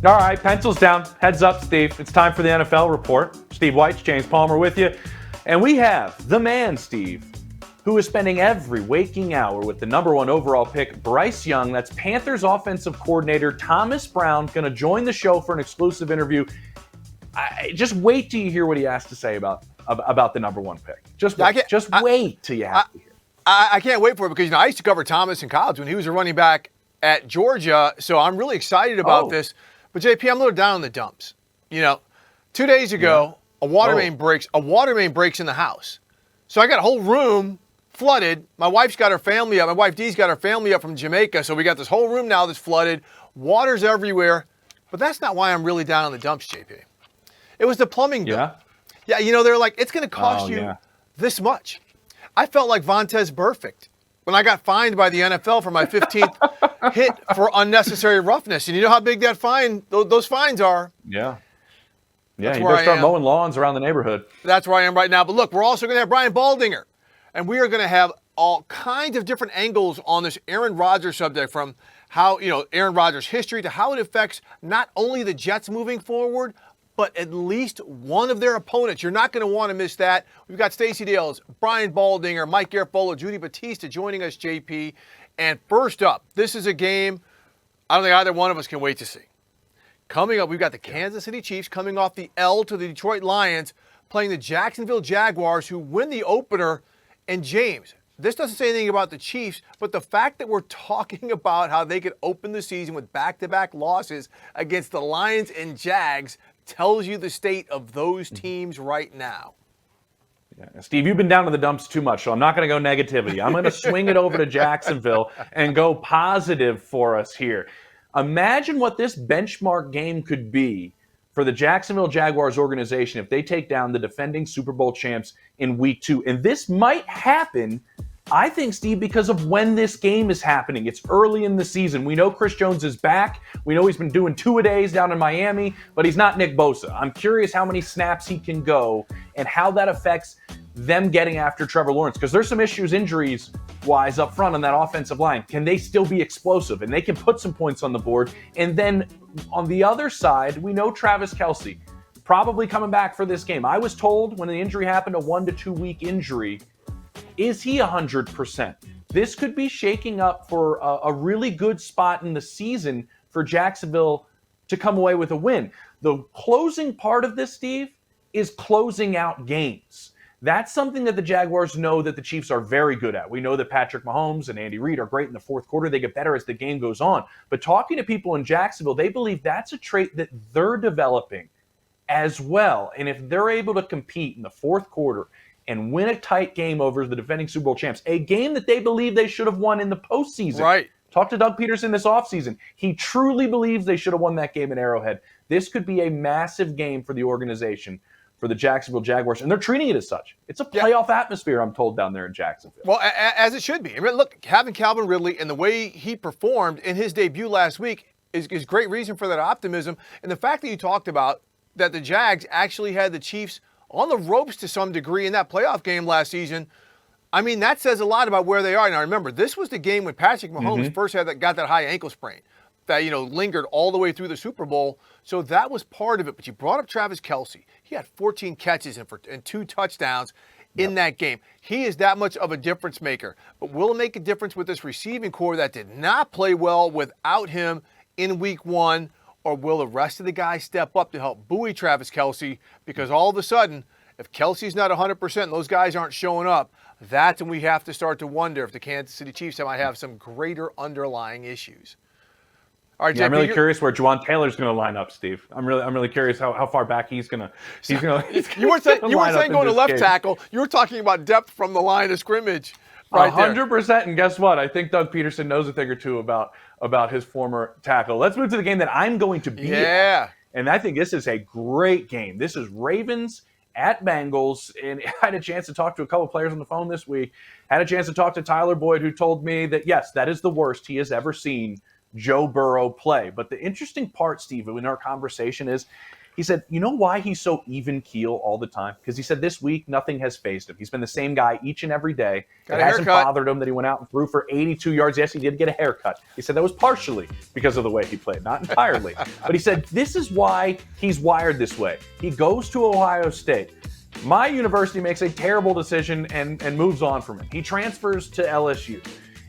All right, pencils down, heads up, Steve. It's time for the NFL report. Steve White, James Palmer with you. And we have the man, Steve, who is spending every waking hour with the number 1 overall pick, Bryce Young. That's Panthers offensive coordinator Thomas Brown, going to join the show for an exclusive interview. Just wait till you hear what he has to say about the number 1 pick. Just wait till you have to hear. I can't wait for it because I used to cover Thomas in college when he was a running back at Georgia, so I'm really excited about this. But JP, I'm a little down in the dumps. 2 days ago, a water main breaks in the house. So I got a whole room flooded. My wife's got her family up. My wife Dee's got her family up from Jamaica, so we got this whole room now that's flooded. Water's everywhere. But that's not why I'm really down in the dumps, JP. It was the plumbing bill. Yeah, they're like, it's going to cost you this much. I felt like Vontaze Burfict when I got fined by the NFL for my 15th hit for unnecessary roughness. And you know how big that fine, those fines are. Yeah, you better start mowing lawns around the neighborhood. That's where I am right now. But look, we're also going to have Brian Baldinger. And we are going to have all kinds of different angles on this Aaron Rodgers subject, from how, Aaron Rodgers' history to how it affects not only the Jets moving forward, but at least one of their opponents. You're not going to want to miss that. We've got Stacey Dales, Brian Baldinger, Mike Garafolo, Judy Batista joining us, JP. And first up, this is a game I don't think either one of us can wait to see. Coming up, we've got the Kansas City Chiefs coming off the L to the Detroit Lions, playing the Jacksonville Jaguars, who win the opener. And James, this doesn't say anything about the Chiefs, but the fact that we're talking about how they could open the season with back-to-back losses against the Lions and Jags tells you the state of those teams right now. Yeah. Steve, you've been down to the dumps too much, so I'm not going to go negativity. I'm going to swing it over to Jacksonville and go positive for us here. Imagine what this benchmark game could be for the Jacksonville Jaguars organization if they take down the defending Super Bowl champs in week 2. And this might happen, I think, Steve, because of when this game is happening. It's early in the season. We know Chris Jones is back. We know he's been doing 2-a-days down in Miami, but he's not Nick Bosa. I'm curious how many snaps he can go and how that affects them getting after Trevor Lawrence, because there's some issues injuries-wise up front on that offensive line. Can they still be explosive? And they can put some points on the board. And then on the other side, we know Travis Kelce probably coming back for this game. I was told when the injury happened, a 1 to 2 week injury. Is he 100%? This could be shaking up for a really good spot in the season for Jacksonville to come away with a win. The closing part of this, Steve, is closing out games. That's something that the Jaguars know that the Chiefs are very good at. We know that Patrick Mahomes and Andy Reid are great in the fourth quarter. They get better as the game goes on. But talking to people in Jacksonville, they believe that's a trait that they're developing as well. And if they're able to compete in the fourth quarter and win a tight game over the defending Super Bowl champs, a game that they believe they should have won in the postseason. Right. Talk to Doug Peterson this offseason. He truly believes they should have won that game at Arrowhead. This could be a massive game for the organization, for the Jacksonville Jaguars, and they're treating it as such. It's a playoff atmosphere, I'm told, down there in Jacksonville. Well, as it should be. I mean, look, having Calvin Ridley and the way he performed in his debut last week is great reason for that optimism. And the fact that you talked about that the Jags actually had the Chiefs on the ropes to some degree in that playoff game last season, I mean, that says a lot about where they are. Now, remember, this was the game when Patrick Mahomes first got that high ankle sprain that, lingered all the way through the Super Bowl. So that was part of it. But you brought up Travis Kelce. He had 14 catches and 2 touchdowns in that game. He is that much of a difference maker. But will it make a difference with this receiving core that did not play well without him in week 1? Or will the rest of the guys step up to help buoy Travis Kelce? Because all of a sudden, if Kelce's not 100% and those guys aren't showing up, that's when we have to start to wonder if the Kansas City Chiefs might have some greater underlying issues. All right, I'm really curious where Juwan Taylor's going to line up, Steve. I'm really curious how far back he's going to. You weren't saying going to left tackle. You were talking about depth from the line of scrimmage. Right 100%. And guess what? I think Doug Peterson knows a thing or two about his former tackle. Let's move to the game that I'm going to be at. And I think this is a great game. This is Ravens at Bengals. And I had a chance to talk to a couple players on the phone this week. Had a chance to talk to Tyler Boyd, who told me that, yes, that is the worst he has ever seen Joe Burrow play. But the interesting part, Steve, in our conversation is He said, you know why he's so even keel all the time? Because he said this week, nothing has fazed him. He's been the same guy each and every day. Got it a hasn't haircut. bothered him that he went out and threw for 82 yards. Yes, he did get a haircut. He said that was partially because of the way he played, not entirely. But he said, this is why he's wired this way. He goes to Ohio State. My university makes a terrible decision and moves on from him. He transfers to LSU.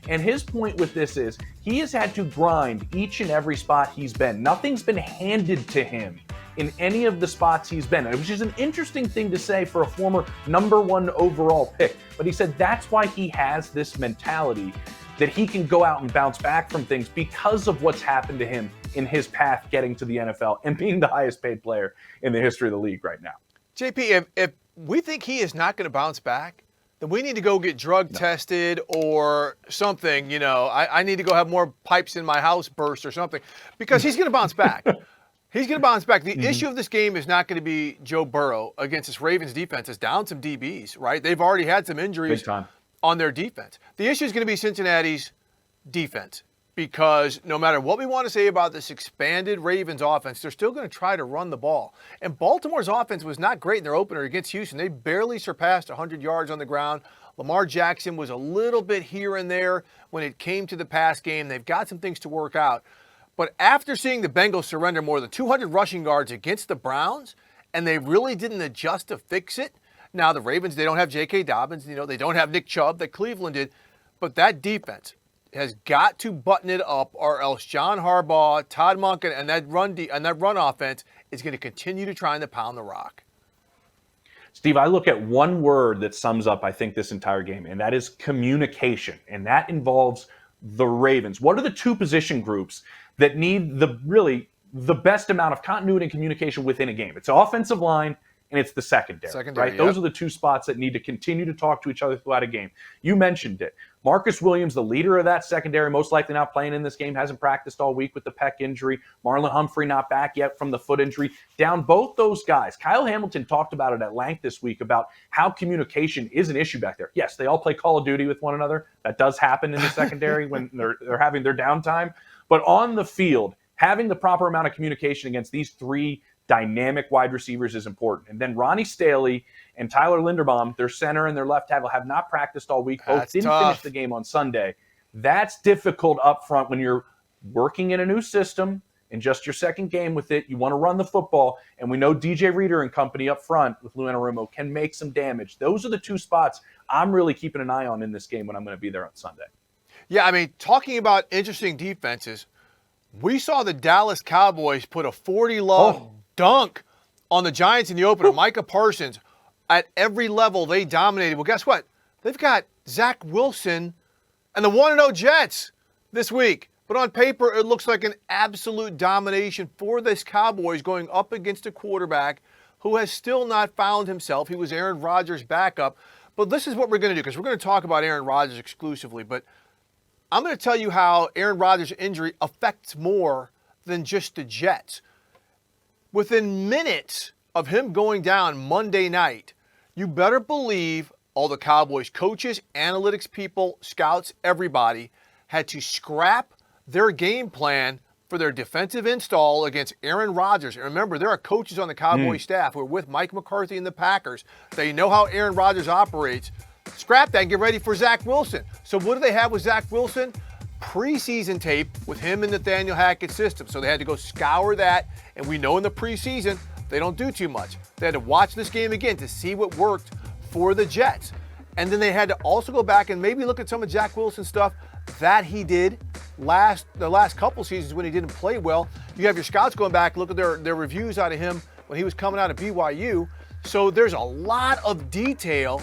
And his point with this is he has had to grind each and every spot he's been. Nothing's been handed to him in any of the spots he's been, which is an interesting thing to say for a former #1 overall pick. But he said that's why he has this mentality that he can go out and bounce back from things because of what's happened to him in his path getting to the NFL and being the highest paid player in the history of the league right now. JP, if we think he is not going to bounce back, then we need to go get drug tested or something. I need to go have more pipes in my house burst or something, because he's going to bounce back. He's going to bounce back. The issue of this game is not going to be Joe Burrow against this Ravens defense. It's down some DBs, right? They've already had some injuries on their defense. The issue is going to be Cincinnati's defense, because no matter what we want to say about this expanded Ravens offense, they're still going to try to run the ball. And Baltimore's offense was not great in their opener against Houston. They barely surpassed 100 yards on the ground. Lamar Jackson was a little bit here and there when it came to the pass game. They've got some things to work out. But after seeing the Bengals surrender more than 200 rushing yards against the Browns, and they really didn't adjust to fix it. Now, the Ravens, they don't have J.K. Dobbins. They don't have Nick Chubb that Cleveland did. But that defense has got to button it up, or else John Harbaugh, Todd Monken, and that run offense is going to continue to try and pound the rock. Steve, I look at one word that sums up, I think, this entire game, and that is communication. And that involves the Ravens. What are the two position groups that need the best amount of continuity and communication within a game? It's the offensive line and it's the secondary, right? Yep. Those are the two spots that need to continue to talk to each other throughout a game. You mentioned it. Marcus Williams, the leader of that secondary, most likely not playing in this game, hasn't practiced all week with the pec injury. Marlon Humphrey not back yet from the foot injury. Down both those guys. Kyle Hamilton talked about it at length this week about how communication is an issue back there. Yes, they all play Call of Duty with one another. That does happen in the secondary when they're having their downtime. But on the field, having the proper amount of communication against these three dynamic wide receivers is important. And then Ronnie Staley and Tyler Linderbaum, their center and their left tackle, have not practiced all week. Both didn't finish the game on Sunday. That's difficult up front when you're working in a new system in just your second game with it. You want to run the football, and we know DJ Reader and company up front with Lou Anarumo can make some damage. Those are the two spots I'm really keeping an eye on in this game when I'm going to be there on Sunday. Yeah, I mean, talking about interesting defenses, we saw the Dallas Cowboys put a 40-love dunk on the Giants in the opener. Micah Parsons, at every level, they dominated. Well, guess what? They've got Zach Wilson and the 1-0 Jets this week. But on paper, it looks like an absolute domination for this Cowboys going up against a quarterback who has still not found himself. He was Aaron Rodgers' backup. But this is what we're going to do, because we're going to talk about Aaron Rodgers exclusively. But I'm going to tell you how Aaron Rodgers' injury affects more than just the Jets. Within minutes of him going down Monday night, you better believe all the Cowboys coaches, analytics people, scouts, everybody had to scrap their game plan for their defensive install against Aaron Rodgers. And remember, there are coaches on the Cowboys staff who are with Mike McCarthy and the Packers. They know how Aaron Rodgers operates. Scrap that and get ready for Zach Wilson. So what do they have with Zach Wilson? Preseason tape with him in Nathaniel Hackett's system. So they had to go scour that. And we know in the preseason, they don't do too much. They had to watch this game again to see what worked for the Jets. And then they had to also go back and maybe look at some of Zach Wilson's stuff that he did the last couple seasons when he didn't play well. You have your scouts going back, look at their reviews out of him when he was coming out of BYU. So there's a lot of detail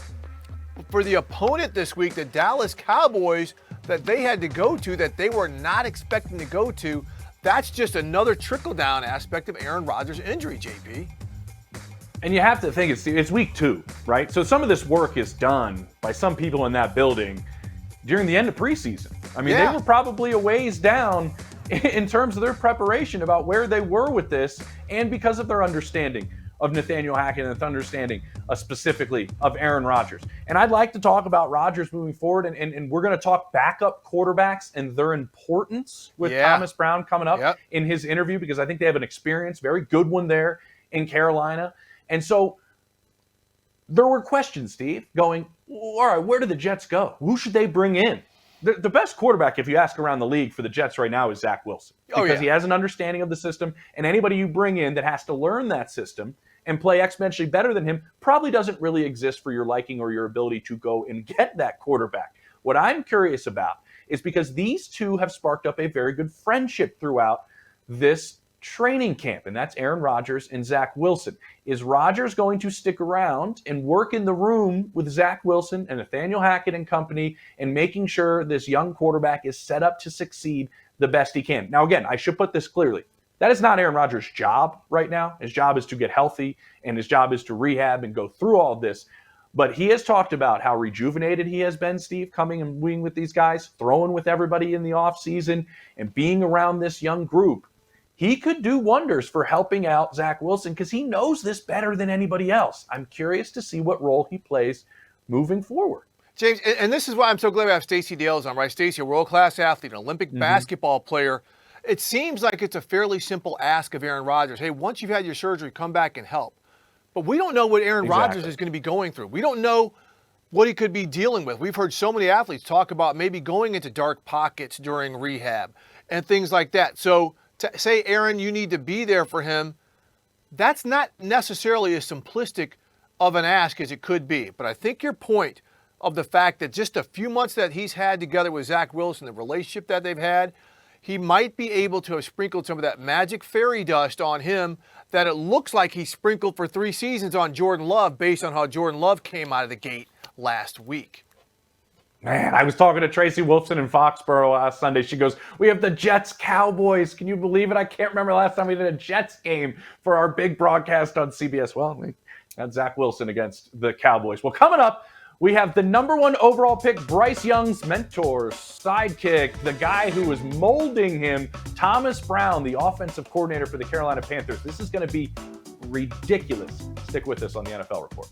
for the opponent this week, the Dallas Cowboys, that they had to go to that they were not expecting to go to. That's just another trickle-down aspect of Aaron Rodgers' injury, JP. And you have to think it's week 2, right? So some of this work is done by some people in that building during the end of preseason. I mean, They were probably a ways down in terms of their preparation about where they were with this, and because of their understanding of Nathaniel Hackett and the understanding specifically of Aaron Rodgers. And I'd like to talk about Rodgers moving forward, and we're going to talk backup quarterbacks and their importance with Thomas Brown coming up in his interview, because I think they have an experienced, very good one there in Carolina. And so there were questions, Steve, going, all right, where do the Jets go? Who should they bring in? The best quarterback, if you ask around the league for the Jets right now, is Zach Wilson. Because he has an understanding of the system, and anybody you bring in that has to learn that system and play exponentially better than him probably doesn't really exist for your liking or your ability to go and get that quarterback. What I'm curious about is because these two have sparked up a very good friendship throughout this training camp, and that's Aaron Rodgers and Zach Wilson. Is Rodgers going to stick around and work in the room with Zach Wilson and Nathaniel Hackett and company and making sure this young quarterback is set up to succeed the best he can? Now, again, I should put this clearly. That is not Aaron Rodgers' job right now. His job is to get healthy, and his job is to rehab and go through all this. But he has talked about how rejuvenated he has been, Steve, coming and being with these guys, throwing with everybody in the offseason, and being around this young group. He could do wonders for helping out Zach Wilson because he knows this better than anybody else. I'm curious to see what role he plays moving forward. James, and this is why I'm so glad we have Stacey Dales on, right? Stacey, a world-class athlete, an Olympic basketball player. It seems like it's a fairly simple ask of Aaron Rodgers. Hey, once you've had your surgery, come back and help. But we don't know what Aaron Rodgers is going to be going through. We don't know what he could be dealing with. We've heard so many athletes talk about maybe going into dark pockets during rehab and things like that. So to say, Aaron, you need to be there for him, that's not necessarily as simplistic of an ask as it could be. But I think your point of the fact that just a few months that he's had together with Zach Wilson, the relationship that they've had, he might be able to have sprinkled some of that magic fairy dust on him that it looks like he sprinkled for 3 seasons on Jordan Love based on how Jordan Love came out of the gate last week. Man, I was talking to Tracy Wolfson in Foxborough last Sunday. She goes, we have the Jets-Cowboys. Can you believe it? I can't remember last time we did a Jets game for our big broadcast on CBS. Well, we had Zach Wilson against the Cowboys. Well, coming up, we have the number 1 overall pick, Bryce Young's mentor, sidekick, the guy who was molding him, Thomas Brown, the offensive coordinator for the Carolina Panthers. This is going to be ridiculous. Stick with us on the NFL Report.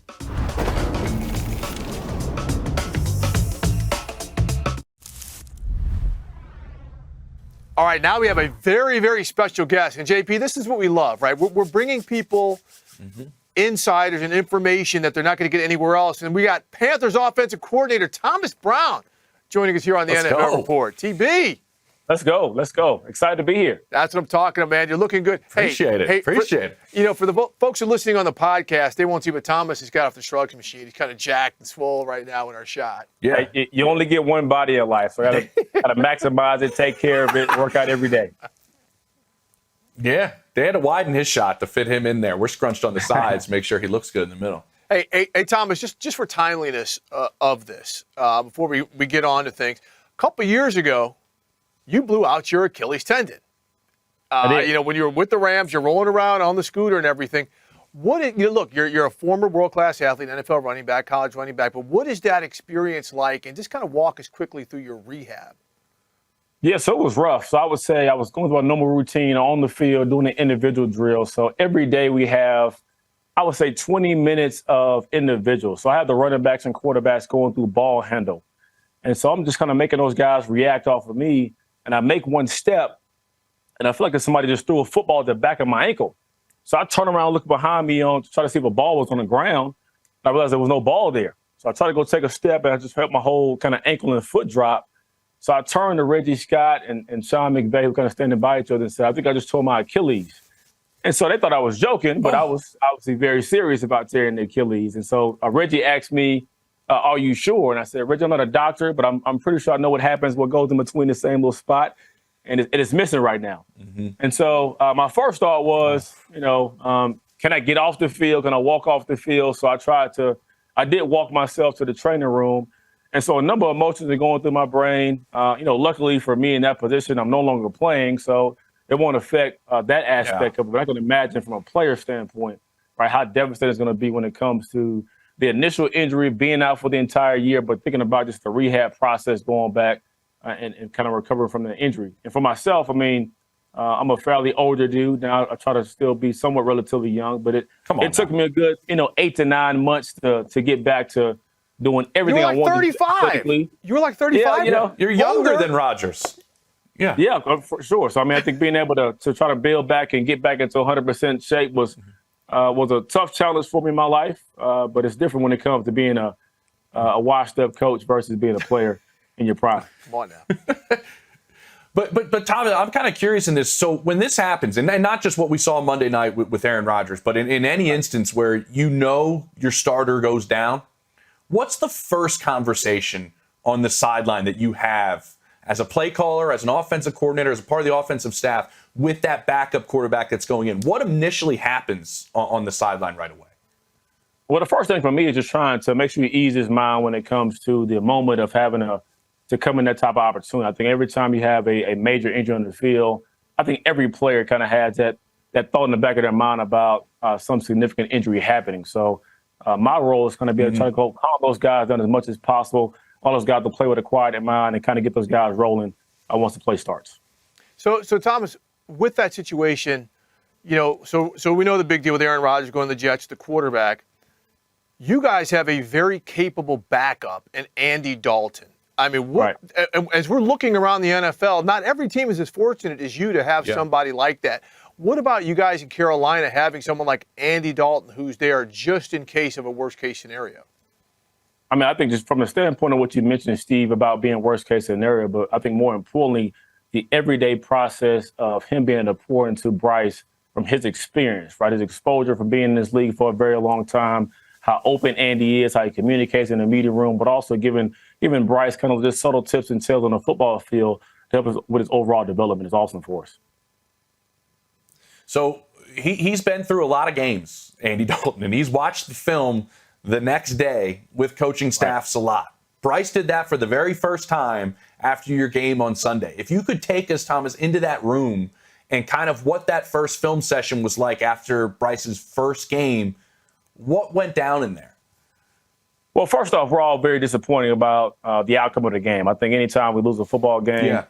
All right, now we have a very, very special guest. And, JP, this is what we love, right? We're bringing people insiders and information that they're not going to get anywhere else. And we got Panthers offensive coordinator Thomas Brown joining us here on the NFL Report. TB. Let's go. Let's go. Excited to be here. That's what I'm talking about, man. You're looking good. Appreciate it. You know, for the folks who are listening on the podcast, they won't see, but Thomas has got off the shrugs machine. He's kind of jacked and swole right now in our shot. Yeah. Hey, you only get one body in life, so I gotta maximize it, take care of it, work out every day. Yeah, they had to widen his shot to fit him in there. We're scrunched on the sides, make sure he looks good in the middle. Hey, Thomas, just for timeliness of this, before we get on to things, a couple years ago, you blew out your Achilles tendon. You know, when you were with the Rams, you're rolling around on the scooter and everything. Look, you're a former world-class athlete, NFL running back, college running back, but what is that experience like? And just kind of walk us quickly through your rehab. Yeah, so it was rough. So I would say I was going through a normal routine on the field, doing an individual drill. So every day we have, I would say, 20 minutes of individual. So I have the running backs and quarterbacks going through ball handle. And so I'm just kind of making those guys react off of me. And I make one step, and I feel like somebody just threw a football at the back of my ankle. So I turn around, look behind me to try to see if a ball was on the ground. And I realized there was no ball there. So I tried to go take a step, and I just felt my whole kind of ankle and foot drop. So I turned to Reggie Scott and Sean McVay, who kind of standing by each other, and said, I think I just tore my Achilles. And so they thought I was joking, but I was obviously very serious about tearing the Achilles. And so Reggie asked me, are you sure? And I said, Reggie, I'm not a doctor, but I'm pretty sure I know what happens, what goes in between the same little spot, and it is missing right now. And so my first thought was, can I get off the field? Can I walk off the field? So I did walk myself to the training room. And so a number of emotions are going through my brain. Luckily for me in that position, I'm no longer playing, so it won't affect that aspect of it. But I can imagine from a player standpoint, right, how devastating it's going to be when it comes to the initial injury, being out for the entire year, but thinking about just the rehab process going back and kind of recovering from the injury. And for myself, I mean, I'm a fairly older dude. Now I try to still be somewhat relatively young, but it took me a good, 8 to 9 months to get back to doing everything I wanted. You were like 35. You were like 35? Yeah, you're younger than Rodgers. Yeah. Yeah, for sure. So, I mean, I think being able to try to build back and get back into 100% shape was was a tough challenge for me in my life, but it's different when it comes to being a washed-up coach versus being a player in your prime. Come on now. But Tom, I'm kind of curious in this. So when this happens, and not just what we saw Monday night with Aaron Rodgers, but in any instance where your starter goes down, what's the first conversation on the sideline that you have as a play caller, as an offensive coordinator, as a part of the offensive staff with that backup quarterback that's going in? What initially happens on the sideline right away? Well, the first thing for me is just trying to make sure you ease his mind when it comes to the moment of having to come in that type of opportunity. I think every time you have a major injury on the field, I think every player kind of has that thought in the back of their mind about some significant injury happening. So my role is going to be to try to calm those guys down as much as possible. All those guys to play with a quiet mind and kind of get those guys rolling once the play starts. So Thomas, with that situation, so we know the big deal with Aaron Rodgers going to the Jets, the quarterback. You guys have a very capable backup in Andy Dalton. I mean, as we're looking around the NFL, not every team is as fortunate as you to have somebody like that. What about you guys in Carolina having someone like Andy Dalton who's there just in case of a worst-case scenario? I mean, I think just from the standpoint of what you mentioned, Steve, about being worst-case scenario, but I think more importantly, the everyday process of him being able to pour into Bryce from his experience, right? His exposure from being in this league for a very long time, how open Andy is, how he communicates in the media room, but also giving Bryce kind of just subtle tips and tales on the football field to help us with his overall development is awesome for us. So he's been through a lot of games, Andy Dalton, and he's watched the film the next day with coaching staffs a lot. Bryce did that for the very first time after your game on Sunday. If you could take us, Thomas, into that room and kind of what that first film session was like after Bryce's first game, what went down in there? Well, first off, we're all very disappointed about the outcome of the game. I think anytime we lose a football game,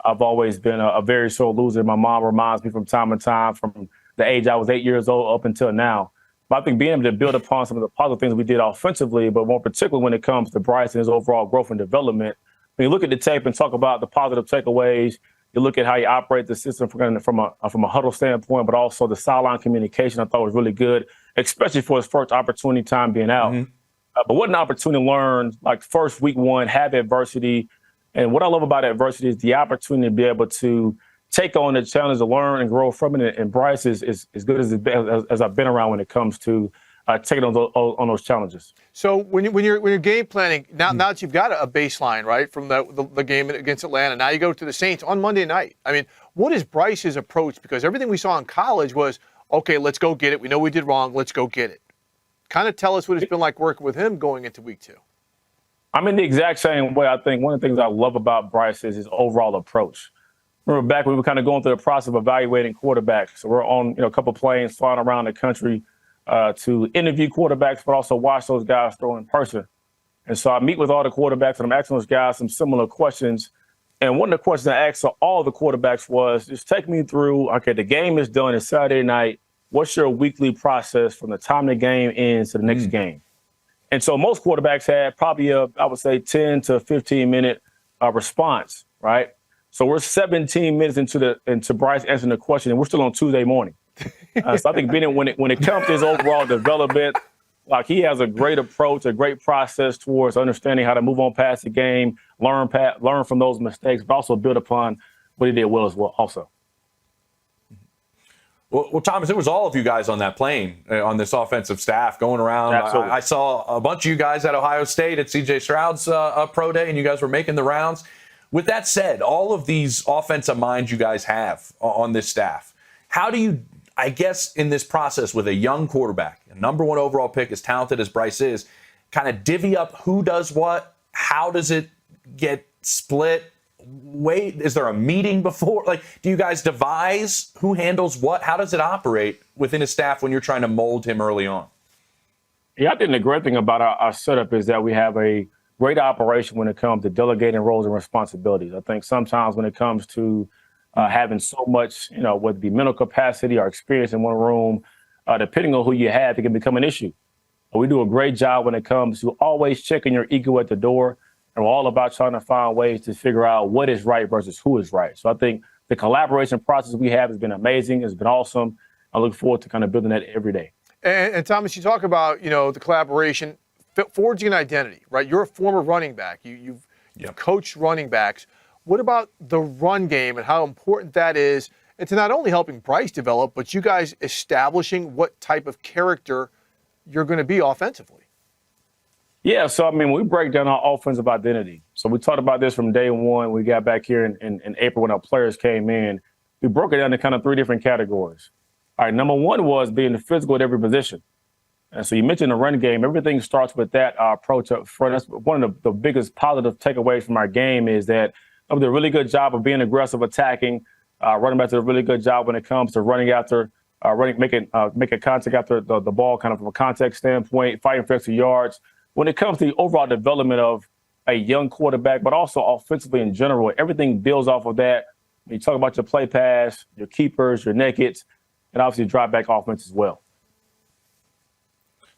I've always been a very sore loser. My mom reminds me from time to time from the age I was 8 years old up until now. But I think being able to build upon some of the positive things we did offensively, but more particularly when it comes to Bryce and his overall growth and development, when you look at the tape and talk about the positive takeaways, you look at how he operates the system from a huddle standpoint, but also the sideline communication I thought was really good, especially for his first opportunity time being out. But what an opportunity to learn, like first week one, have adversity. And what I love about adversity is the opportunity to be able to take on the challenge, to learn and grow from it. And Bryce is as good as I've been around when it comes to taking on those challenges. So when you're game planning, now that you've got a baseline, right, from the game against Atlanta, now you go to the Saints on Monday night. I mean, what is Bryce's approach? Because everything we saw in college was, okay, let's go get it. We know we did wrong. Let's go get it. Kind of tell us what it's been like working with him going into week 2. I'm in the exact same way. I think one of the things I love about Bryce is his overall approach. Remember back when we were kind of going through the process of evaluating quarterbacks. So we're on a couple planes flying around the country to interview quarterbacks, but also watch those guys throw in person. And so I meet with all the quarterbacks, and I'm asking those guys some similar questions. And one of the questions I asked all the quarterbacks was, just take me through, okay, the game is done. It's Saturday night. What's your weekly process from the time the game ends to the next game? And so most quarterbacks had probably I would say 10 to 15-minute response, right? So we're 17 minutes into Bryce answering the question, and we're still on Tuesday morning. So I think when it comes to his overall development, like he has a great approach, a great process towards understanding how to move on past the game, learn from those mistakes, but also build upon what he did well as well also. Well, Thomas, it was all of you guys on that plane, on this offensive staff going around. I saw a bunch of you guys at Ohio State at C.J. Stroud's pro day, and you guys were making the rounds. With that said, all of these offensive minds you guys have on this staff, how do you, I guess, in this process with a young quarterback, a number 1 overall pick, as talented as Bryce is, kind of divvy up who does what? How does it get split? Is there a meeting before? Like, do you guys devise who handles what? How does it operate within a staff when you're trying to mold him early on? Yeah, I think the great thing about our setup is that we have a great operation when it comes to delegating roles and responsibilities. I think sometimes when it comes to having so much, whether it be mental capacity or experience in one room, depending on who you have, it can become an issue. But we do a great job when it comes to always checking your ego at the door. And we're all about trying to find ways to figure out what is right versus who is right. So I think the collaboration process we have has been amazing. It's been awesome. I look forward to kind of building that every day. And Thomas, you talk about, the collaboration, forging an identity, right? You're a former running back. You've coached running backs. What about the run game and how important that is? And to not only helping Bryce develop, but you guys establishing what type of character you're going to be offensively. Yeah, so, we break down our offensive identity. So we talked about this from day one. We got back here in April when our players came in. We broke it down to kind of 3 different categories. All right, number 1 was being physical at every position. And so you mentioned the run game. Everything starts with that approach up front. That's one of the biggest positive takeaways from our game is that we did a really good job of being aggressive, attacking. Running backs did a really good job when it comes to running after, making contact after the ball, kind of from a contact standpoint, fighting for extra yards. When it comes to the overall development of a young quarterback, but also offensively in general, everything builds off of that. When you talk about your play pass, your keepers, your nakeds, and obviously drop back offense as well.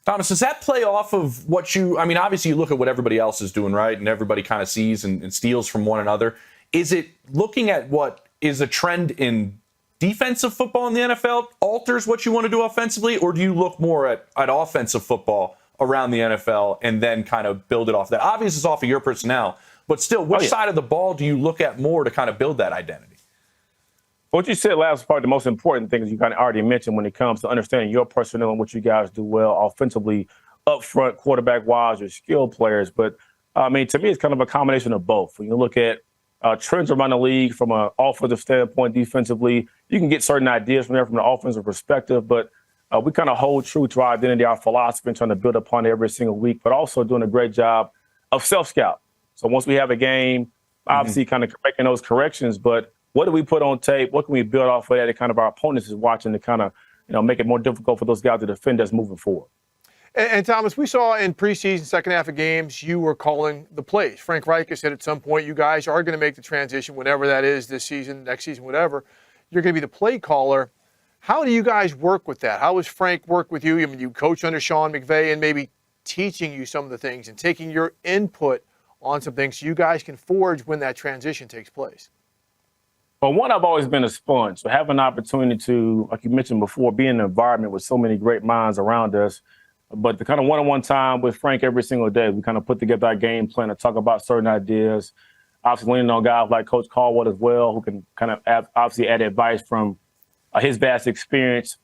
Thomas, does that play off of what obviously you look at what everybody else is doing, right? And everybody kind of sees and steals from one another. Is it looking at what is a trend in defensive football in the NFL alters what you want to do offensively? Or do you look more at offensive football around the NFL and then kind of build it off that? Obviously, it's off of your personnel, but still, which side of the ball do you look at more to kind of build that identity? What you said last part, the most important thing is you kind of already mentioned when it comes to understanding your personnel and what you guys do well offensively, up front, quarterback-wise, your skilled players. But, to me, it's kind of a combination of both. When you look at trends around the league from an offensive standpoint, defensively, you can get certain ideas from there from an offensive perspective, but we kind of hold true to our identity, our philosophy, and trying to build upon it every single week, but also doing a great job of self-scout. So once we have a game, obviously kind of making those corrections, but what do we put on tape? What can we build off of that? And kind of our opponents is watching to kind of, make it more difficult for those guys to defend us moving forward. And Thomas, we saw in preseason, second half of games, you were calling the plays. Frank Reich said at some point you guys are going to make the transition, whenever that is, this season, next season, whatever. You're going to be the play caller. How do you guys work with that? How does Frank work with you? You coach under Sean McVay and maybe teaching you some of the things and taking your input on some things so you guys can forge when that transition takes place. Well, one, I've always been a sponge. So have an opportunity to, like you mentioned before, be in an environment with so many great minds around us. But the kind of one-on-one time with Frank every single day, we kind of put together our game plan to talk about certain ideas. Obviously, leaning on guys like Coach Caldwell as well, who can kind of obviously add advice from his vast experience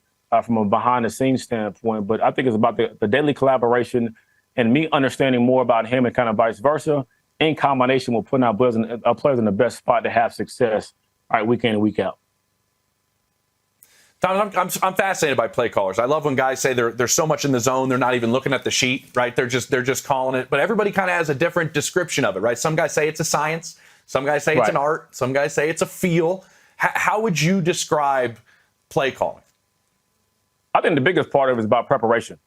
from a behind-the-scenes standpoint. But I think it's about the daily collaboration and me understanding more about him and kind of vice versa in combination with putting our players in the best spot to have success, week in and week out. Tom, I'm fascinated by play callers. I love when guys say they're so much in the zone, they're not even looking at the sheet, right? They're just calling it. But everybody kind of has a different description of it, right? Some guys say it's a science. Some guys say it's an art. Some guys say it's a feel. How would you describe play calling? I think the biggest part of it is about preparation.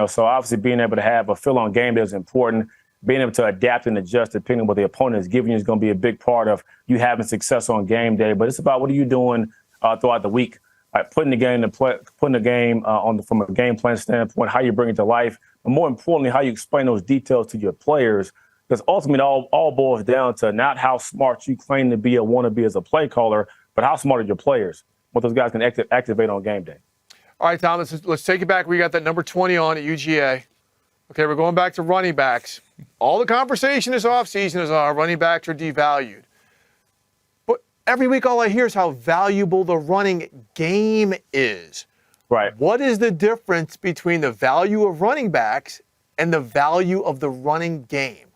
So obviously being able to have a feel on game day is important. Being able to adapt and adjust depending on what the opponent is giving you is going to be a big part of you having success on game day. But it's about what are you doing throughout the week, putting the game from a game plan standpoint, how you bring it to life, but more importantly, how you explain those details to your players. Because ultimately, it all boils down to not how smart you claim to be or want to be as a play caller, but how smart are your players, what those guys can activate on game day. All right, Thomas, let's take it back. We got that number 20 on at UGA. Okay, we're going back to running backs. All the conversation this offseason is our running backs are devalued. But every week all I hear is how valuable the running game is. Right. What is the difference between the value of running backs and the value of the running game?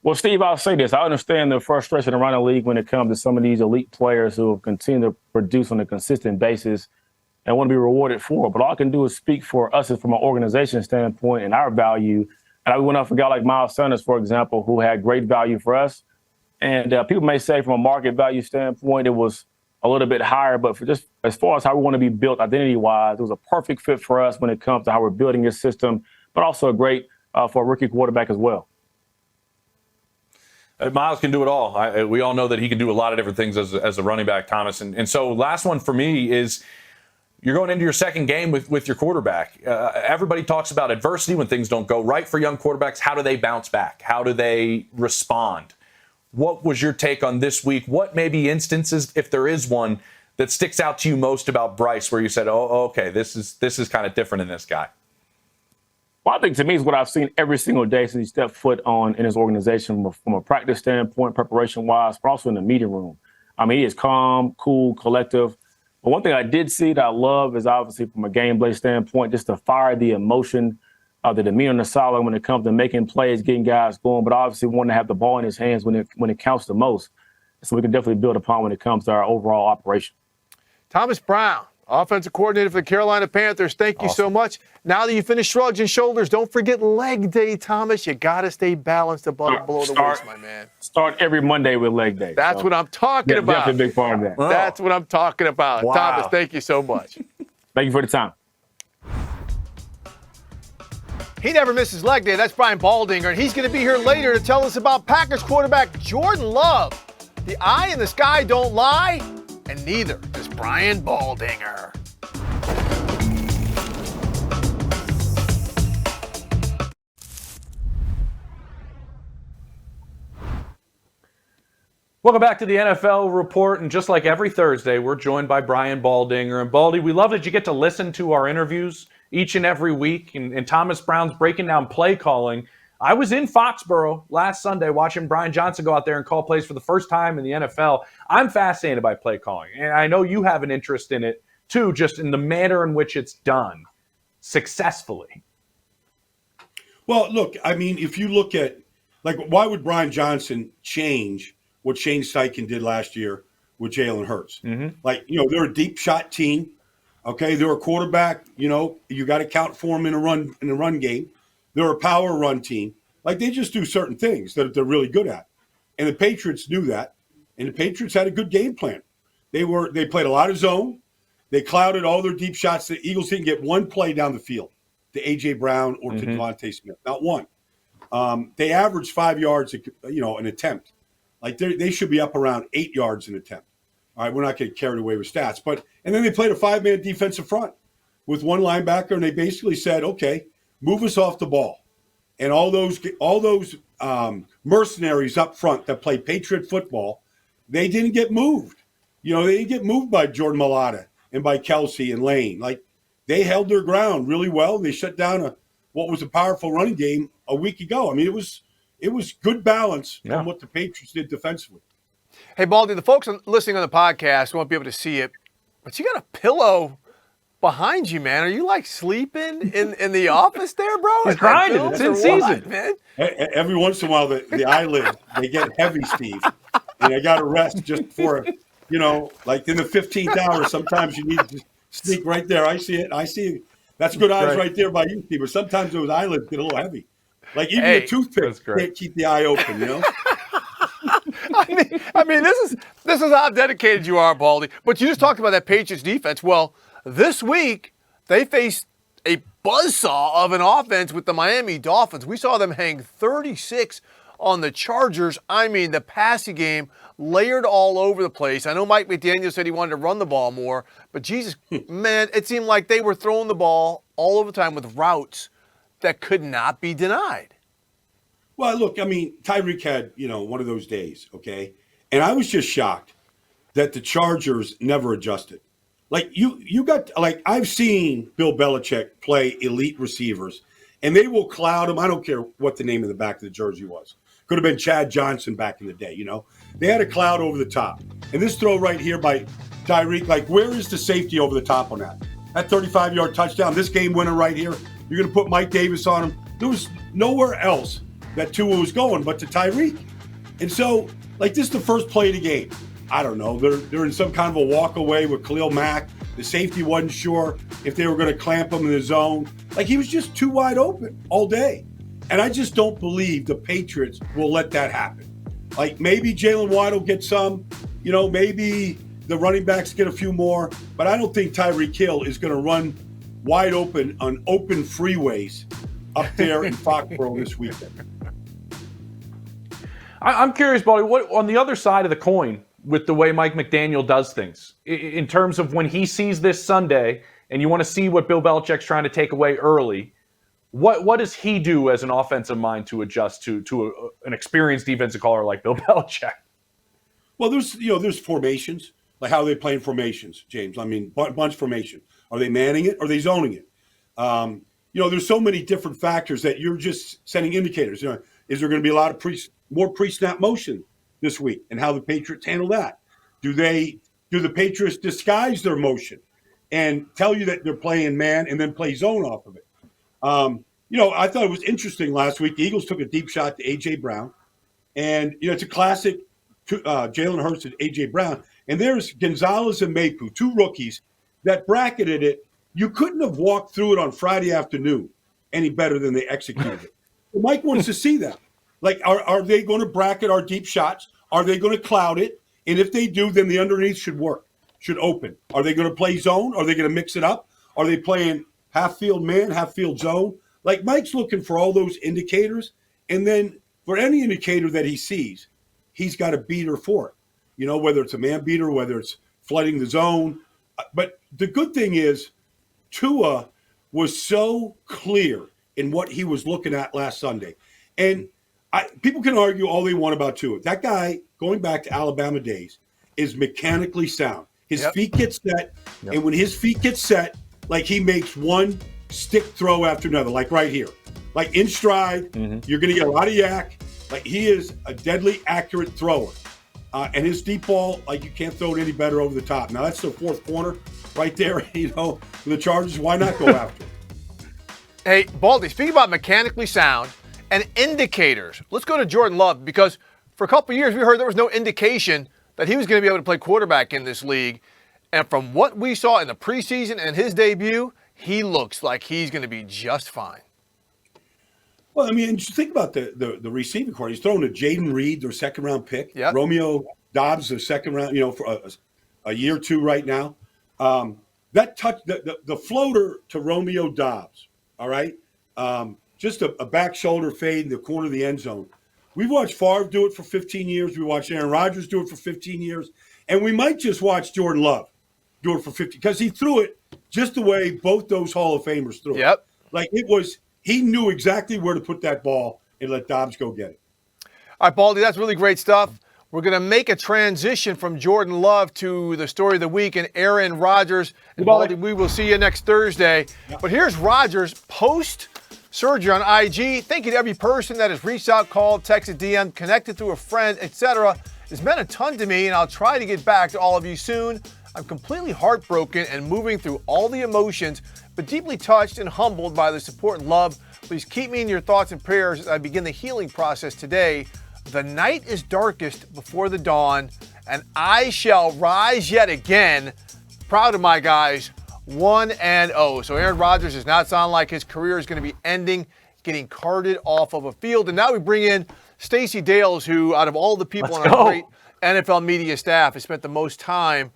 Well, Steve, I'll say this. I understand the frustration around the league when it comes to some of these elite players who have continued to produce on a consistent basis and want to be rewarded for it. But all I can do is speak for us from an organization standpoint and our value. And I went up for a guy like Miles Sanders, for example, who had great value for us. And people may say from a market value standpoint, it was a little bit higher. But for just as far as how we want to be built identity-wise, it was a perfect fit for us when it comes to how we're building this system, but also a great for a rookie quarterback as well. Miles can do it all. We all know that he can do a lot of different things as a running back, Thomas. And so last one for me is you're going into your second game with your quarterback. Everybody talks about adversity when things don't go right for young quarterbacks. How do they bounce back? How do they respond? What was your take on this week? What maybe instances, if there is one, that sticks out to you most about Bryce, where you said, "Oh, okay, this is kind of different in this guy"? Well, I think to me is what I've seen every single day since he stepped foot in his organization from a practice standpoint, preparation-wise, but also in the meeting room. I mean, he is calm, cool, collective. But one thing I did see that I love is obviously from a gameplay standpoint, just the fire, the emotion, the demeanor on the sideline when it comes to making plays, getting guys going, but obviously wanting to have the ball in his hands when it counts the most. So we can definitely build upon when it comes to our overall operation. Thomas Brown, offensive coordinator for the Carolina Panthers. Thank you so much. Now that you finished shrugs and shoulders, don't forget leg day, Thomas. You got to stay balanced above below the waist, my man. Start every Monday with leg day. That's what I'm talking about. Definitely a big part of that. That's what I'm talking about. Wow. Thomas, thank you so much. Thank you for the time. He never misses leg day. That's Brian Baldinger, and he's going to be here later to tell us about Packers quarterback Jordan Love. The eye in the sky don't lie, and neither does Brian Baldinger. Welcome back to the NFL Report, and just like every Thursday, we're joined by Brian Baldinger. And Baldy, we love that you get to listen to our interviews each and every week, and Thomas Brown's breaking down play calling. I was in Foxborough last Sunday watching Brian Johnson go out there and call plays for the first time in the NFL. I'm fascinated by play calling, and I know you have an interest in it too, just in the manner in which it's done successfully. Well, look, I mean, if you look at, like, why would Brian Johnson change what Shane Steichen did last year with Jalen Hurts? Mm-hmm. Like, they're a deep shot team. Okay, they're a quarterback. You got to count for them in the run game. They're a power run team. Like, they just do certain things that they're really good at. And the Patriots knew that. And the Patriots had a good game plan. They played a lot of zone. They clouded all their deep shots. The Eagles didn't get one play down the field to A.J. Brown or to Devontae Smith. Not one. They averaged 5 yards, an attempt. Like, they should be up around 8 yards an attempt. All right, we're not getting carried away with stats. And then they played a 5-man defensive front with one linebacker, and they basically said, okay, move us off the ball. And all those mercenaries up front that play Patriot football, they didn't get moved. They didn't get moved by Jordan Mailata and by Kelsey and Lane. Like, they held their ground really well. They shut down what was a powerful running game a week ago. I mean, it was good balance from what the Patriots did defensively. Hey, Baldy, the folks listening on the podcast won't be able to see it, but you got a pillow behind you, man. Are you, like, sleeping in the office there, bro? He's grinding. It's in season. Man? Every once in a while, the eyelids, they get heavy, Steve. And I got to rest just for, like in the 15th hour, sometimes you need to sneak right there. I see it. That's good eyes right there by you, Steve. But sometimes those eyelids get a little heavy. Like, even a toothpick can't keep the eye open, I mean, this is how dedicated you are, Baldy. But you just talked about that Patriots defense. Well, this week they faced a buzzsaw of an offense with the Miami Dolphins. We saw them hang 36 on the Chargers. I mean, the passing game layered all over the place. I know Mike McDaniel said he wanted to run the ball more, but Jesus, man, it seemed like they were throwing the ball all over the time with routes that could not be denied. Well, look, I mean, Tyreek had, one of those days, okay? And I was just shocked that the Chargers never adjusted. Like, you got, like, I've seen Bill Belichick play elite receivers, and they will cloud them. I don't care what the name of the back of the jersey was. Could have been Chad Johnson back in the day, They had a cloud over the top. And this throw right here by Tyreek, like, where is the safety over the top on that? That 35-yard touchdown, this game winner right here, you're going to put Mike Davis on him. There was nowhere else that Tua was going but to Tyreek. And so, like, this is the first play of the game. I don't know. They're in some kind of a walk away with Khalil Mack. The safety wasn't sure if they were going to clamp him in the zone. Like, he was just too wide open all day. And I just don't believe the Patriots will let that happen. Like, maybe Jalen Waddle gets some, maybe the running backs get a few more, but I don't think Tyreek Hill is going to run wide open on open freeways up there in Foxborough this weekend. I'm curious, Baldy, what on the other side of the coin with the way Mike McDaniel does things, in terms of when he sees this Sunday and you want to see what Bill Belichick's trying to take away early, what does he do as an offensive mind to adjust to an experienced defensive caller like Bill Belichick? Well, there's formations. Like how are they playing formations, James? I mean, bunch formation. Are they manning it? Or are they zoning it? There's so many different factors that you're just sending indicators. Is there going to be a lot of more pre-snap motion this week, and how the Patriots handle that? Do the Patriots disguise their motion and tell you that they're playing man and then play zone off of it? I thought it was interesting last week. The Eagles took a deep shot to A.J. Brown. And, it's a classic Jalen Hurts and A.J. Brown. And there's Gonzalez and Mapu, two rookies that bracketed it. You couldn't have walked through it on Friday afternoon any better than they executed it. Mike wants to see that. Like, are they going to bracket our deep shots? Are they going to cloud it? And if they do, then the underneath should work, should open. Are they going to play zone? Are they going to mix it up? Are they playing half field man, half field zone? Like, Mike's looking for all those indicators. And then for any indicator that he sees, he's got a beater for it. Whether it's a man beater, whether it's flooding the zone. But the good thing is Tua was so clear in what he was looking at last Sunday. And people can argue all they want about Tua. That guy, going back to Alabama days, is mechanically sound. His feet get set, and when his feet get set, like he makes one stick throw after another, like right here. Like in stride, you're going to get a lot of yak. Like he is a deadly accurate thrower. And his deep ball, like you can't throw it any better over the top. Now that's the fourth corner right there, for the Chargers. Why not go after it? Hey, Baldy, speaking about mechanically sound and indicators, let's go to Jordan Love, because for a couple of years we heard there was no indication that he was going to be able to play quarterback in this league. And from what we saw in the preseason and his debut, he looks like he's going to be just fine. Well, I mean, just think about the receiving core. He's throwing to Jaden Reed, their second-round pick. Yep. Romeo Dobbs, their second round, for a year or two right now. That touch, the floater to Romeo Dobbs, all right? Just a back shoulder fade in the corner of the end zone. We've watched Favre do it for 15 years. We watched Aaron Rodgers do it for 15 years. And we might just watch Jordan Love do it for 15, because he threw it just the way both those Hall of Famers threw it. Like he knew exactly where to put that ball and let Dobbs go get it. All right, Baldy, that's really great stuff. We're going to make a transition from Jordan Love to the story of the week and Aaron Rodgers. And Baldy, we will see you next Thursday. Yep. But here's Rodgers post-surgery on IG. Thank you to every person that has reached out, called, texted, DM, connected through a friend, etc. It's meant a ton to me, and I'll try to get back to all of you soon. I'm completely heartbroken and moving through all the emotions, but deeply touched and humbled by the support and love. Please keep me in your thoughts and prayers as I begin the healing process today. The night is darkest before the dawn, and I shall rise yet again. Proud of my guys, 1-0. So Aaron Rodgers does not sound like his career is going to be ending, getting carted off of a field. And now we bring in Stacey Dales, who out of all the people on our great NFL media staff has spent the most time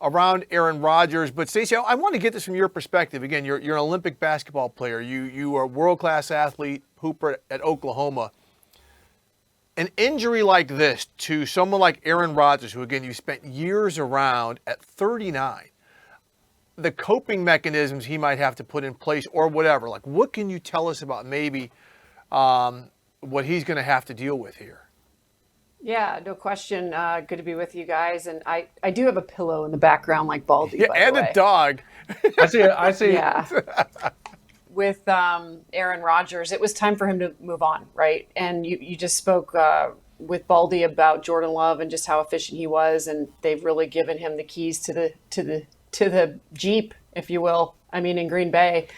around Aaron Rodgers. But Stacey, I want to get this from your perspective. Again, you're an Olympic basketball player. You are a world-class athlete, hooper at Oklahoma. An injury like this to someone like Aaron Rodgers, who, again, you spent years around at 39, the coping mechanisms he might have to put in place or whatever, like what can you tell us about maybe what he's going to have to deal with here? Yeah, no question. Good to be with you guys. And I do have a pillow in the background like Baldy, by and the way. A dog. I see. Yeah. With Aaron Rodgers, it was time for him to move on, right? And you just spoke with Baldy about Jordan Love and just how efficient he was, and they've really given him the keys to the Jeep, if you will. I mean, in Green Bay.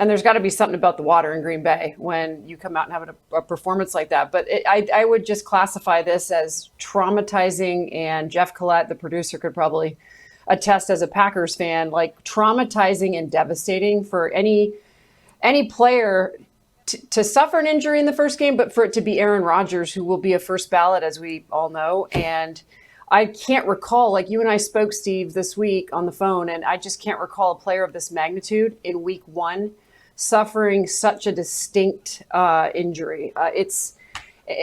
And there's got to be something about the water in Green Bay when you come out and have a performance like that. But I would just classify this as traumatizing, and Jeff Collette, the producer, could probably attest as a Packers fan, like traumatizing and devastating for any player to suffer an injury in the first game, but for it to be Aaron Rodgers, who will be a first ballot, as we all know. And I can't recall, like you and I spoke, Steve, this week on the phone, and I just can't recall a player of this magnitude in week one suffering such a distinct injury.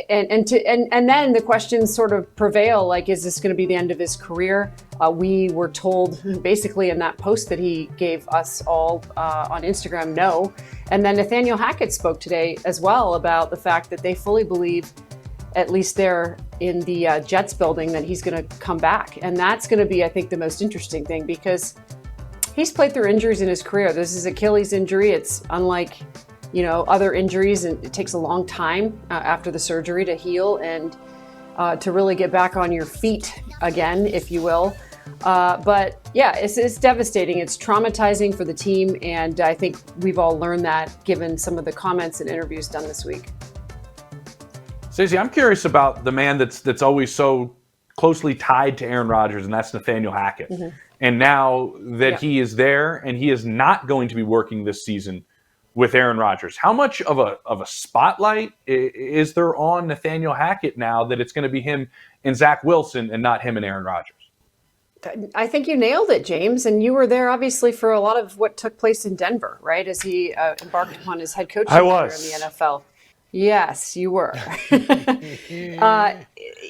And then the questions sort of prevail, like, is this going to be the end of his career? We were told basically in that post that he gave us all on Instagram, no. And then Nathaniel Hackett spoke today as well about the fact that they fully believe at least there in the Jets building, that he's going to come back. And that's going to be, I think, the most interesting thing, because he's played through injuries in his career. This is Achilles injury. It's unlike, other injuries, and it takes a long time after the surgery to heal and to really get back on your feet again, if you will. But yeah, it's devastating. It's traumatizing for the team. And I think we've all learned that given some of the comments and interviews done this week. Stacey, I'm curious about the man that's always so closely tied to Aaron Rodgers, and that's Nathaniel Hackett. Mm-hmm. And now that he is there and he is not going to be working this season with Aaron Rodgers, how much of a spotlight is there on Nathaniel Hackett now that it's going to be him and Zach Wilson and not him and Aaron Rodgers? I think you nailed it, James. And you were there, obviously, for a lot of what took place in Denver, right, as he embarked upon his head coaching career in the NFL. Yes, you were.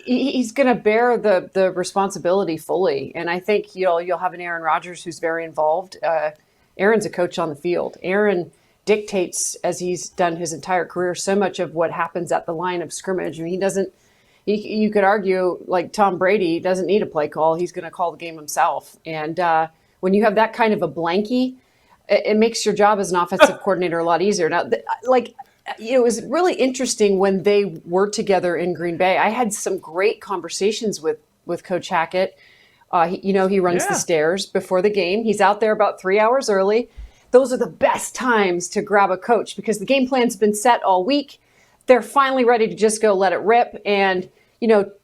He's going to bear the responsibility fully. And I think you'll have an Aaron Rodgers who's very involved. Aaron's a coach on the field. Aaron dictates, as he's done his entire career, so much of what happens at the line of scrimmage. I mean, you could argue, like Tom Brady, doesn't need a play call. He's going to call the game himself. And when you have that kind of a blankie, it makes your job as an offensive coordinator a lot easier. Now, it was really interesting when they were together in Green Bay. I had some great conversations with Coach Hackett. He runs the stairs before the game. He's out there about 3 hours early. Those are the best times to grab a coach because the game plan's been set all week. They're finally ready to just go let it rip. And,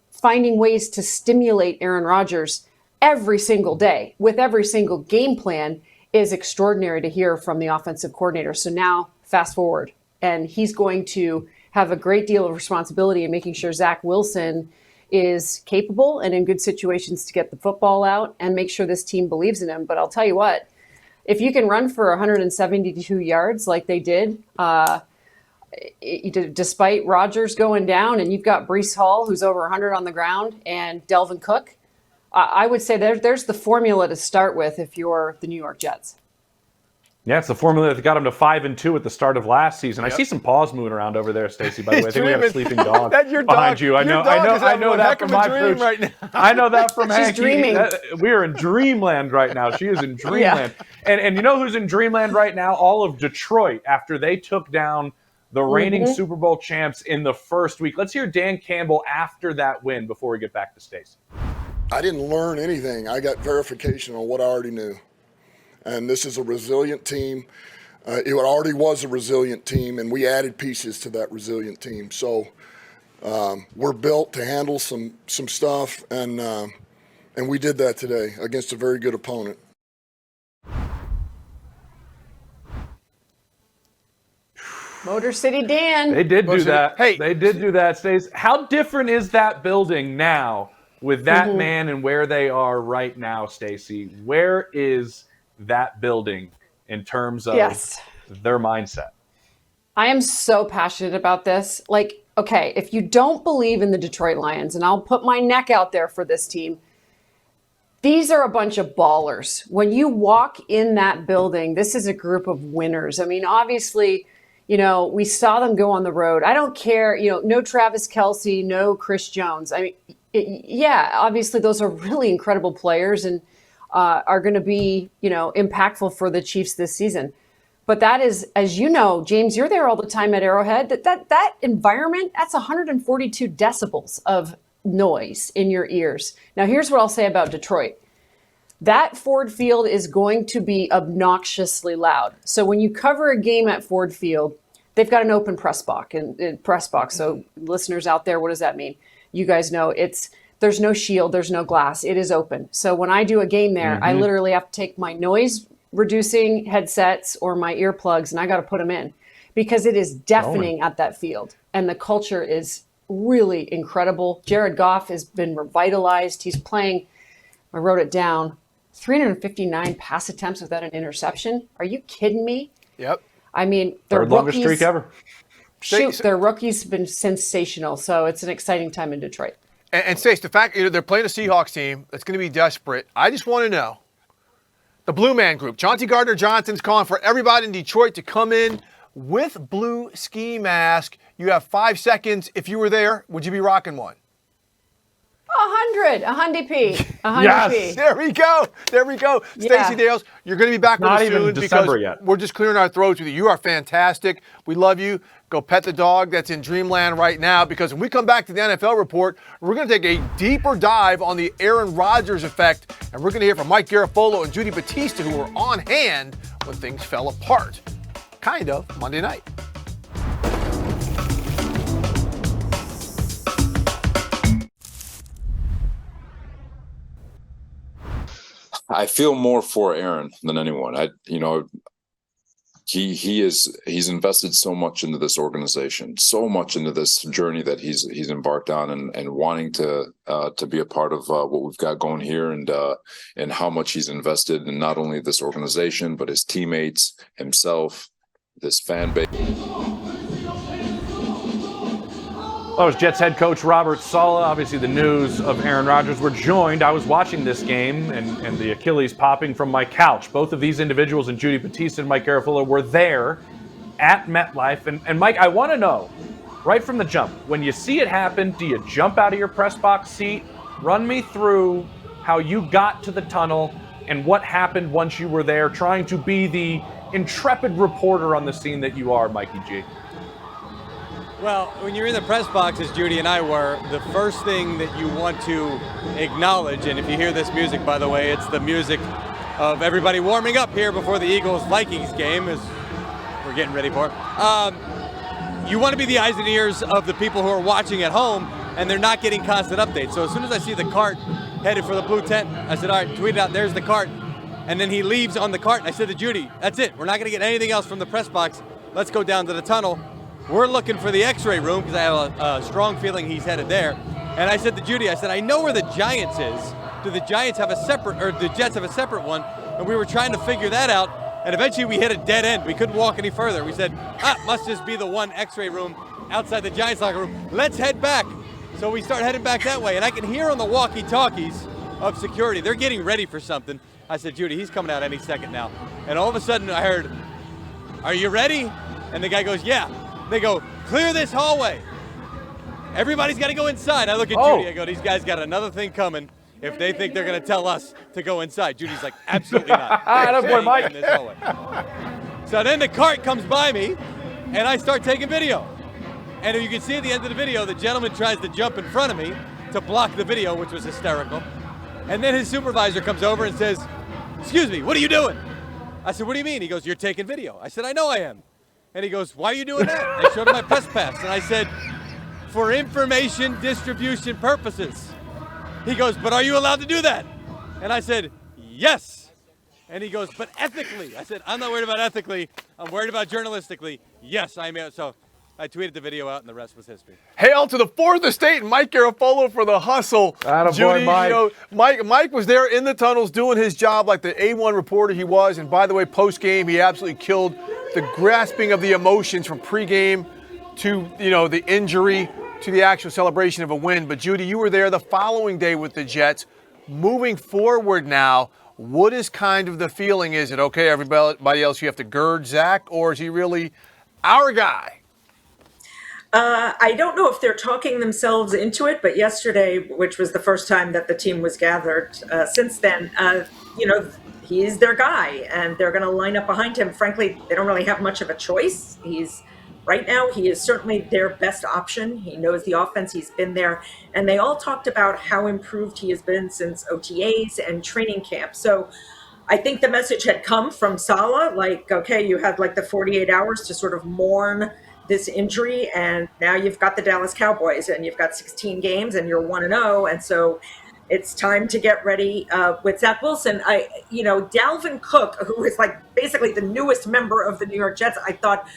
finding ways to stimulate Aaron Rodgers every single day with every single game plan is extraordinary to hear from the offensive coordinator. So now fast forward. And he's going to have a great deal of responsibility in making sure Zach Wilson is capable and in good situations to get the football out and make sure this team believes in him. But I'll tell you what, if you can run for 172 yards like they did, despite Rodgers going down, and you've got Breece Hall, who's over 100 on the ground, and Delvin Cook, I would say there's the formula to start with if you're the New York Jets. Yeah, it's the formula that got him to 5-2 at the start of last season. Yep. I see some paws moving around over there, Stacey. By the way, I think we have a sleeping dog That's your behind dog. you. I know that from my dream right now. I know that from She's Hanky. dreaming. We are in dreamland right now. She is in dreamland. Yeah. And you know who's in dreamland right now? All of Detroit after they took down the reigning Super Bowl champs in the first week. Let's hear Dan Campbell after that win before we get back to Stacey. I didn't learn anything. I got verification on what I already knew. And this is a resilient team. It already was a resilient team, and we added pieces to that resilient team. So we're built to handle some stuff, and we did that today against a very good opponent. Motor City Dan. They did do that. Hey. They did do that, Stacey. How different is that building now with that man and where they are right now, Stacey? Where is that building in terms of their mindset? I am so passionate about this. Like, okay, if you don't believe in the Detroit Lions, and I'll put my neck out there for this team, these are a bunch of ballers. When you walk in that building, this is a group of winners. I mean, obviously, we saw them go on the road. I don't care, no Travis Kelce, no Chris Jones. I mean, obviously those are really incredible players and are going to be, impactful for the Chiefs this season. But that is, as you know, James, you're there all the time at Arrowhead. That environment, that's 142 decibels of noise in your ears. Now, here's what I'll say about Detroit. That Ford Field is going to be obnoxiously loud. So when you cover a game at Ford Field, they've got an open press box. So listeners out there, what does that mean? You guys know there's no shield, there's no glass. It is open. So when I do a game there, I literally have to take my noise reducing headsets or my earplugs and I got to put them in because it is deafening at that field. And the culture is really incredible. Jared Goff has been revitalized. He's playing, I wrote it down, 359 pass attempts without an interception. Are you kidding me? Yep. I mean, their longest streak ever. Their rookies have been sensational. So it's an exciting time in Detroit. And Stace, the fact they're playing a Seahawks team that's going to be desperate, I just want to know, the Blue Man Group, Chauncey Gardner-Johnson's calling for everybody in Detroit to come in, with blue ski mask. You have 5 seconds. If you were there, would you be rocking one? 100, a hundy P, a hundy Yes. P. There we go. There we go. Yeah. Stacey Dales, you're going to be back with Not us even soon December because yet. we're just clearing our throats with you. You are fantastic. We love you. Go pet the dog that's in dreamland right now, because when we come back to the NFL report, we're going to take a deeper dive on the Aaron Rodgers effect, and we're going to hear from Mike Garafolo and Judy Batista, who were on hand when things fell apart. Kind of Monday night. I feel more for Aaron than anyone. He's invested so much into this organization, so much into this journey that he's embarked on, and wanting to be a part of what we've got going here, and how much he's invested in not only this organization but his teammates, himself, this fan base. That was Jets head coach Robert Saleh. Obviously, the news of Aaron Rodgers. We're joined. I was watching this game and the Achilles popping from my couch. Both of these individuals, and Judy Batista and Mike Garafolo, were there at MetLife. And Mike, I want to know, right from the jump, when you see it happen, do you jump out of your press box seat? Run me through how you got to the tunnel and what happened once you were there, trying to be the intrepid reporter on the scene that you are, Mikey G. Well, when you're in the press box, as Judy and I were, the first thing that you want to acknowledge, and if you hear this music, by the way, it's the music of everybody warming up here before the Eagles-Vikings game, as we're getting ready for it. You want to be the eyes and ears of the people who are watching at home, and they're not getting constant updates. So as soon as I see the cart headed for the blue tent, I said, all right, tweet it out, there's the cart. And then he leaves on the cart, and I said to Judy, that's it. We're not going to get anything else from the press box. Let's go down to the tunnel. We're looking for the x-ray room because I have a strong feeling he's headed there. And I said to Judy, I said, I know where the Giants is. Do the Giants have a separate, or the Jets have a separate one? And we were trying to figure that out. And eventually we hit a dead end. We couldn't walk any further. We said, must just be the one x-ray room outside the Giants locker room. Let's head back. So we start heading back that way. And I can hear on the walkie-talkies of security, they're getting ready for something. I said, Judy, he's coming out any second now. And all of a sudden I heard, are you ready? And the guy goes, yeah. They go, clear this hallway. Everybody's got to go inside. I look at Judy. I go, these guys got another thing coming if they think they're going to tell us to go inside. Judy's like, absolutely not. That's boy, Mike. In this hallway. So then the cart comes by me, and I start taking video. And you can see at the end of the video, the gentleman tries to jump in front of me to block the video, which was hysterical. And then his supervisor comes over and says, excuse me, what are you doing? I said, what do you mean? He goes, you're taking video. I said, I know I am. And he goes, why are you doing that? I showed him my press pass. And I said, for information distribution purposes. He goes, but are you allowed to do that? And I said, yes. And he goes, but ethically. I said, I'm not worried about ethically. I'm worried about journalistically. Yes, I am. So I tweeted the video out, and the rest was history. Hail to the fourth estate and Mike Garafolo for the hustle. Attaboy, Judy, Mike. Mike was there in the tunnels doing his job like the A1 reporter he was. And by the way, post-game, he absolutely killed the grasping of the emotions from pregame to, the injury to the actual celebration of a win. But Judy, you were there the following day with the Jets. Moving forward now, what is kind of the feeling? Is it okay, everybody else, you have to gird Zach, or is he really our guy? I don't know if they're talking themselves into it, but yesterday, which was the first time that the team was gathered, since then, he's their guy, and they're going to line up behind him. Frankly, they don't really have much of a choice. Right now, he is certainly their best option. He knows the offense. He's been there. And they all talked about how improved he has been since OTAs and training camp. So I think the message had come from Saleh, like, okay, you had like the 48 hours to sort of mourn this injury, and now you've got the Dallas Cowboys, and you've got 16 games, and you're 1-0, and so it's time to get ready with Zach Wilson. Dalvin Cook, who is like basically the newest member of the New York Jets, I thought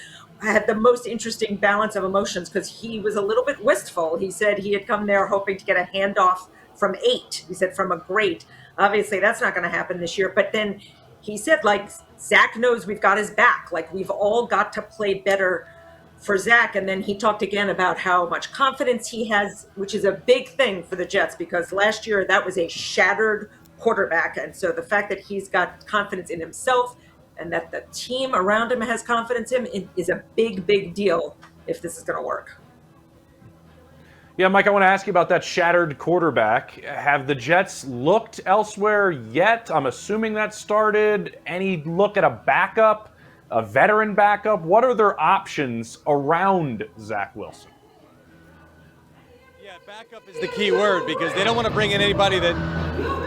had the most interesting balance of emotions because he was a little bit wistful. He said he had come there hoping to get a handoff from 8. He said from a great. Obviously, that's not going to happen this year. But then he said, like, Zach knows we've got his back. Like, we've all got to play better for Zach. And then he talked again about how much confidence he has, which is a big thing for the Jets because last year that was a shattered quarterback. And so the fact that he's got confidence in himself and that the team around him has confidence in him is a big, big deal if this is going to work. Yeah, Mike, I want to ask you about that shattered quarterback. Have the Jets looked elsewhere yet? I'm assuming that started. Any look at a backup, a veteran backup? What are their options around Zach Wilson? Yeah, backup is the key word because they don't want to bring in anybody that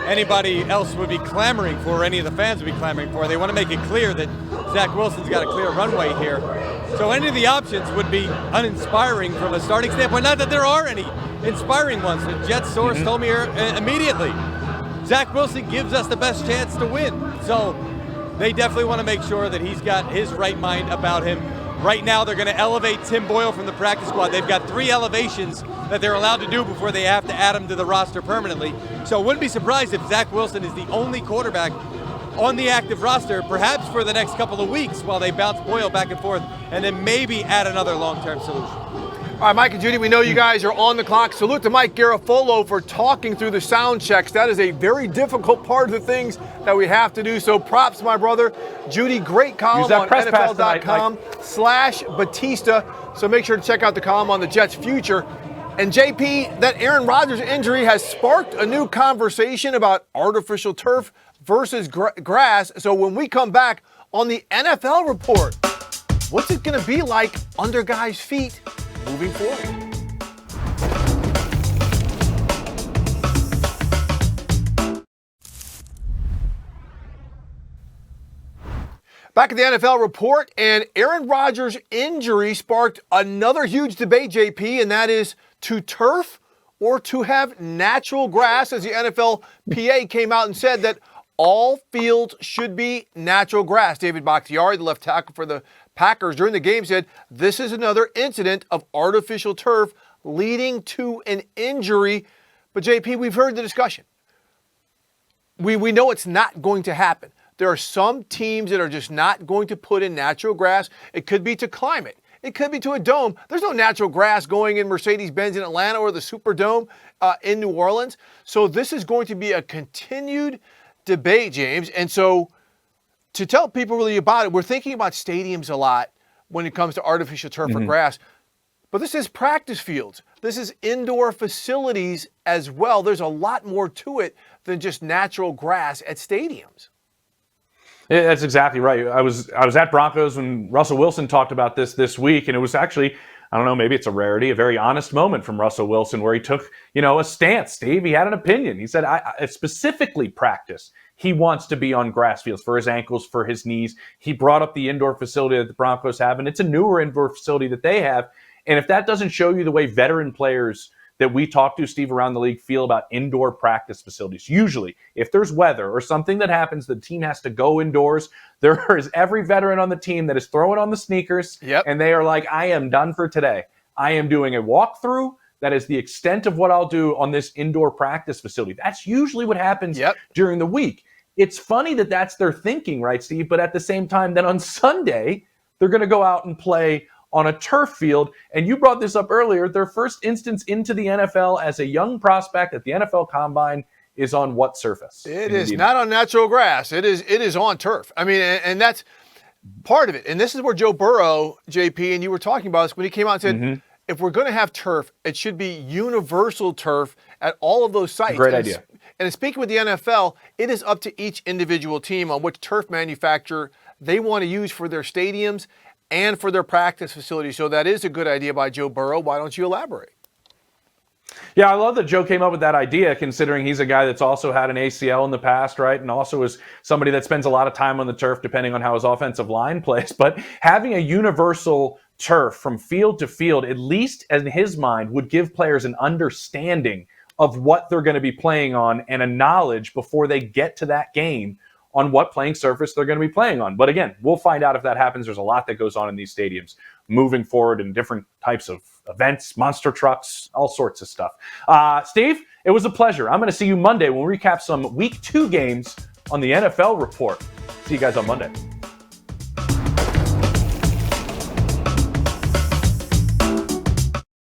anybody else would be clamoring for, or any of the fans would be clamoring for. They want to make it clear that Zach Wilson's got a clear runway here. So any of the options would be uninspiring from a starting standpoint. Not that there are any inspiring ones. The Jets source told me immediately, Zach Wilson gives us the best chance to win. So they definitely want to make sure that he's got his right mind about him. Right now, they're going to elevate Tim Boyle from the practice squad. They've got 3 elevations that they're allowed to do before they have to add him to the roster permanently. So I wouldn't be surprised if Zach Wilson is the only quarterback on the active roster, perhaps for the next couple of weeks while they bounce Boyle back and forth, and then maybe add another long-term solution. All right, Mike and Judy, we know you guys are on the clock. Salute to Mike Garafolo for talking through the sound checks. That is a very difficult part of the things that we have to do. So props, my brother. Judy, great column on NFL.com/Batista. So make sure to check out the column on the Jets' future. And JP, that Aaron Rodgers injury has sparked a new conversation about artificial turf versus grass. So when we come back on the NFL report, what's it going to be like under guys' feet moving forward? Back at the NFL report, and Aaron Rodgers' injury sparked another huge debate, JP, and that is to turf or to have natural grass, as the NFLPA came out and said that all fields should be natural grass. David Bakhtiari, the left tackle for the Packers during the game, said this is another incident of artificial turf leading to an injury. But JP, we've heard the discussion. We know it's not going to happen. There are some teams that are just not going to put in natural grass. It could be to climate. It could be to a dome. There's no natural grass going in Mercedes-Benz in Atlanta or the Superdome in New Orleans. So this is going to be a continued debate, James. And so to tell people really about it, we're thinking about stadiums a lot when it comes to artificial turf or grass. But this is practice fields. This is indoor facilities as well. There's a lot more to it than just natural grass at stadiums. Yeah, that's exactly right. I was at Broncos when Russell Wilson talked about this week, and it was actually, I don't know, maybe it's a rarity, a very honest moment from Russell Wilson where he took, a stance. Steve, he had an opinion. He said, I specifically practice. He wants to be on grass fields for his ankles, for his knees. He brought up the indoor facility that the Broncos have, and it's a newer indoor facility that they have. And if that doesn't show you the way veteran players that we talk to, Steve, around the league feel about indoor practice facilities. Usually, if there's weather or something that happens, the team has to go indoors. There is every veteran on the team that is throwing on the sneakers, and they are like, I am done for today. I am doing a walkthrough. That is the extent of what I'll do on this indoor practice facility. That's usually what happens during the week. It's funny that that's their thinking, right, Steve? But at the same time, then on Sunday, they're going to go out and play on a turf field. And you brought this up earlier. Their first instance into the NFL as a young prospect at the NFL Combine is on what surface? It is not on natural grass. It is on turf. I mean, and that's part of it. And this is where Joe Burrow, JP, and you were talking about this when he came out and said, if we're going to have turf, it should be universal turf at all of those sites. Great idea. And speaking with the NFL, it is up to each individual team on which turf manufacturer they want to use for their stadiums and for their practice facilities. So that is a good idea by Joe Burrow. Why don't you elaborate? Yeah, I love that Joe came up with that idea, considering he's a guy that's also had an ACL in the past, right? And also is somebody that spends a lot of time on the turf, depending on how his offensive line plays. But having a universal turf from field to field, at least in his mind, would give players an understanding of what they're going to be playing on and a knowledge before they get to that game on what playing surface they're going to be playing on. But again, we'll find out if that happens. There's a lot that goes on in these stadiums moving forward in different types of events, monster trucks, all sorts of stuff. Steve, it was a pleasure. I'm going to see you Monday when we recap some Week 2 games on the NFL Report. See you guys on Monday.